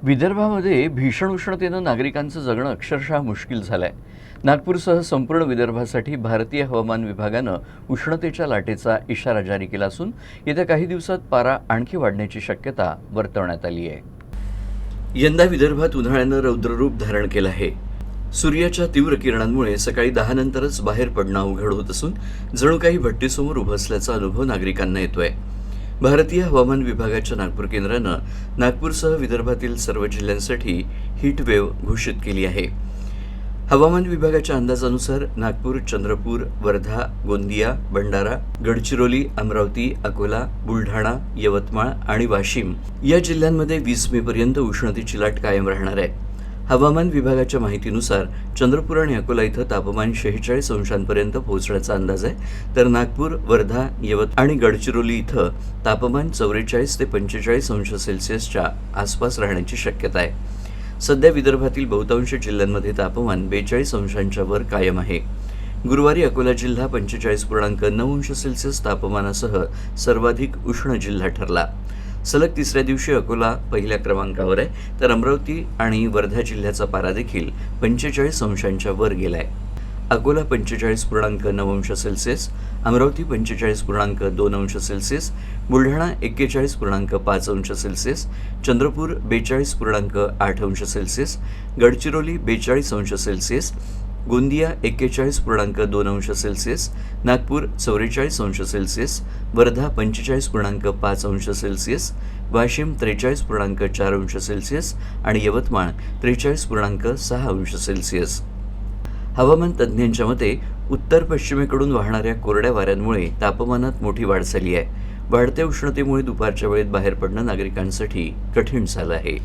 विदर्भामध्ये भीषण उष्णतेनं नागरिकांचं जगणं अक्षरशः मुश्किल झालंय। नागपूरसह संपूर्ण विदर्भासाठी भारतीय हवामान विभागानं उष्णतेच्या लाटेचा इशारा जारी केला असून येत्या काही दिवसात पारा आणखी वाढण्याची शक्यता वर्तवण्यात आली आहे। यंदा विदर्भात उन्हाळ्यानं रौद्ररूप धारण केलं आहे। सूर्याच्या तीव्र किरणांमुळे सकाळी 10 नंतरच बाहेर पडणं अवघड होत असून जणू काही भट्टीसमोर उभं असल्याचा अनुभव नागरिकांना येतोय। भारतीय हवामान विभागाच्या नागपूर केंद्रानं नागपूरसह विदर्भातील सर्व जिल्ह्यांसाठी हीट वेव्ह घोषित केली आहे। हवामान विभागाच्या अंदाजानुसार नागपूर, चंद्रपूर, वर्धा, गोंदिया, भंडारा, गडचिरोली, अमरावती, अकोला, बुलढाणा, यवतमाळ आणि वाशिम या जिल्ह्यांमध्ये 20 मे पर्यंत उष्णतेची लाट कायम राहणार आहे। हवामान विभागाच्या माहितीनुसार चंद्रपूर आणि अकोला इथं तापमान 46 अंशांपर्यंत पोहोचण्याचा अंदाज आहे, तर नागपूर, वर्धा, यवतमाळ आणि गडचिरोली इथं तापमान 44 ते 45 अंश सेल्सिअसच्या आसपास राहण्याची शक्यता आहे। सध्या विदर्भातील बहुतांश जिल्ह्यांमध्ये तापमान 42 अंशांच्या वर कायम आहे। गुरुवारी अकोला जिल्हा 45.9 अंश सेल्सिअस तापमानासह सर्वाधिक उष्ण जिल्हा ठरला। सलग तिसऱ्या दिवशी अकोला पहिल्या क्रमांकावर आहे, तर अमरावती आणि वर्धा जिल्ह्याचा पारा देखील 45 अंशांच्या वर गेलाय। अकोला 45.9 अंश सेल्सिअस, अमरावती 45.2 अंश सेल्सिअस, बुलढाणा 41.5 अंश सेल्सिअस, चंद्रपूर 42.8 अंश सेल्सिअस, गडचिरोली 42 अंश सेल्सिअस, गोंदिया 41.2 अंश सेल्सिअस, नागपूर 44 अंश सेल्सिअस, वर्धा 45.5 अंश सेल्सिअस, वाशिम 43.4 अंश सेल्सिअस आणि यवतमाळ 43.6 अंश सेल्सिअस। हवामान तज्ज्ञांच्या मते उत्तर पश्चिमेकडून वाहणाऱ्या कोरड्या वाऱ्यांमुळे तापमानात मोठी वाढ झाली आहे। वाढत्या उष्णतेमुळे दुपारच्या वेळेत बाहेर पडणं नागरिकांसाठी कठीण झालं आहे।